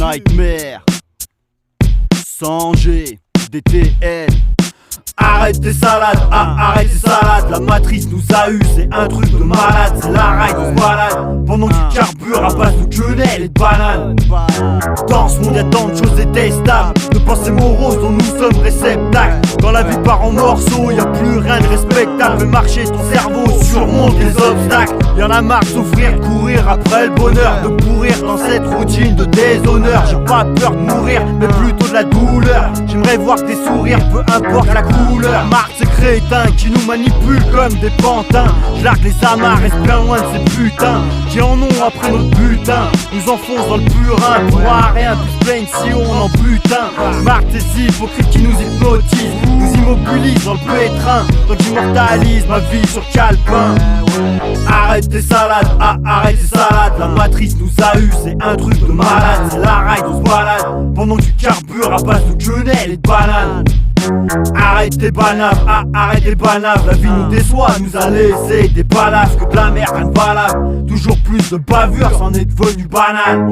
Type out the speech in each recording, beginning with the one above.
Nightmare, Sanger, DTL. Arrête tes salades, arrête tes salades. La matrice nous a eu, c'est un truc de malade. C'est la raille, on se balade pendant que tu carbures à base de quenelles et de bananes. Dans ce monde y'a tant de choses détestables, de pensées moroses dont nous sommes réceptacles. Dans la vie part en morceaux, y'a plus rien de respectable. Fais marcher ton cerveau, surmonte les obstacles. Y'en a marre de souffrir, de courir après le bonheur, de pourrir dans cette routine de déshonneur. J'ai pas peur de mourir, mais plutôt de la douleur. J'aimerais voir tes sourires, peu importe la couleur. Marre de ces crétins qui nous manipulent comme des pantins. J'largue les amarres, reste bien loin de ces putains qui en ont après notre butin. Nous enfonce dans le purin, pourra rien plus se plaigne si on en butin. Marre de ces hypocrites qui nous hypnotisent, nous immobilisent dans le pétrin, donc immortalise ma vie sur calepin. Arrête tes salades, arrête tes salades. La matrice nous a eu, c'est un truc de malade. C'est la raille, on se balade pendant que tu carbures à base de quenelles et de bananes. Arrête tes banaves, arrête tes banaves. La vie nous déçoit, nous a laissé des balafres. Que de la merde, rien de valable. Toujours plus de bavures, c'en est devenu banal.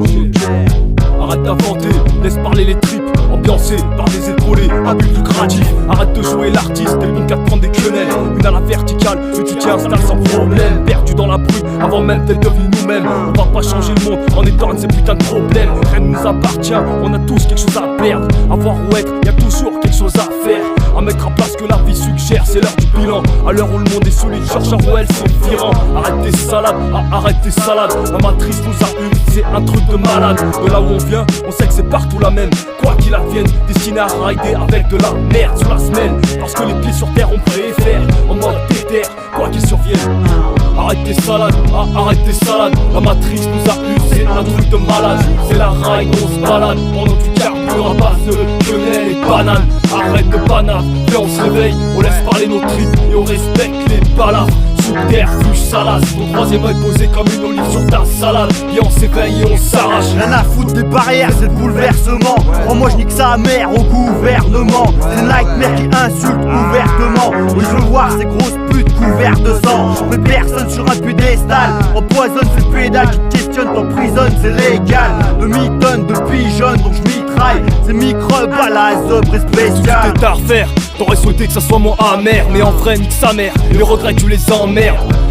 Arrête d'inventer, laisse parler les tripes. Ambiancé par des épaulés, abus lucratifs. Arrête de jouer l'artiste, t'es bon qu'à te prendre des quenelles. Une à la verticale, que tu t'y installes sans problème. Perdu dans la bruit, avant même d'être devenu nous-mêmes. On va pas changer le monde en étant un de ces putains de problèmes. Rien ne nous appartient, on a tous quelque chose à perdre. Avoir ou être, y'a toujours quelque chose à faire. À mettre en place que la vie suggère, c'est l'heure du bilan. À l'heure où le monde est solide, George Orwell c'est virant. Arrête tes salades, arrête tes salades. La matrice nous a eu, c'est un truc de malade. De là où on vient, on sait que c'est partout la même. Quoi qu'il advienne, destiné à rider avec de la merde sur la semelle. Parce que les pieds sur terre on préfère en mode déter, quoi qu'il survienne. Arrête tes salades, arrête tes salades. La matrice nous a eu, c'est un truc de malade. C'est la ride, on se balade pendant que tu carbures à base de quenelles et de bananes. Arrête de banane, puis on se réveille, on laisse parler nos tripes et on respecte les balafres. Subterfuge salace, ton troisième œil posé comme une olive sur ta salade. Et on s'éveille et on s'arrache. Rien à foutre des barrières, c'est le bouleversement. Moi je nique sa mère au gouvernement. C'est Nightmare qui insulte ouvertement. Oui je veux voir ces grosses putes couvertes de sang. Mais personne sur un pédestal empoisonne ce pédale qui te questionne, t'emprisonne, c'est légal. Demi-tonne de pigeonnes dont je mitraille. Ces microbes à la zobre spéciale. Tout est à refaire, t'aurais souhaité que ça soit moins amer. Mais en vrai nique sa mère, les regrets tu les emmerdes.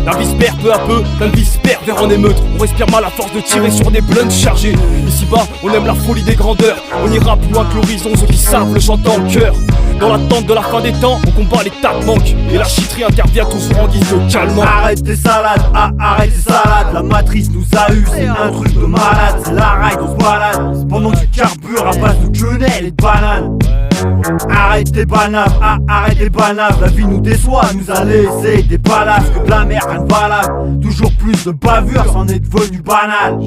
La vie se perd peu à peu, la vie se perd vers en émeute. On respire mal à force de tirer sur des blunts chargés. Ici bas, on aime la folie des grandeurs. On ira plus loin que l'horizon, ceux qui savent le chantent en cœur. Dans l'attente de la fin des temps, on combat les tas de manques. Et la chiterie intervient toujours en guise de calmant. Arrête tes salades, arrête tes salades. La matrice nous a eu, c'est un truc de malade. C'est la raille, on se balade pendant que tu carbures à base de quenelles et de bananes. Arrête tes banaves, arrête tes banaves. La vie nous déçoit, nous a laissé des balafres. Que de la merde, rien de valable. Toujours plus de bavures, c'en est devenu banal.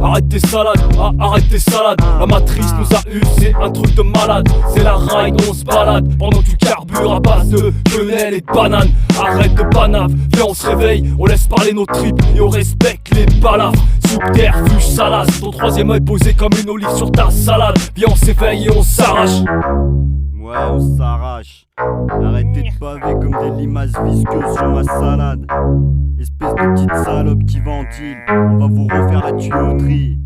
Arrête tes salades, arrête tes salades. La matrice nous a eu, c'est un truc de malade. C'est la ride, on se balade pendant que tu carbures à base de quenelles et de bananes. Arrête de banave, viens on se réveille, on laisse parler nos tripes et on respecte les balafres. Subterfuge salace, ton troisième œil posé comme une olive sur ta salade. Viens on s'éveille et on s'arrache. Ouais, on s'arrache. Arrêtez de baver comme des limaces visqueuses sur ma salade. Espèce de petite salope qui ventile, on va vous refaire la tuyauterie.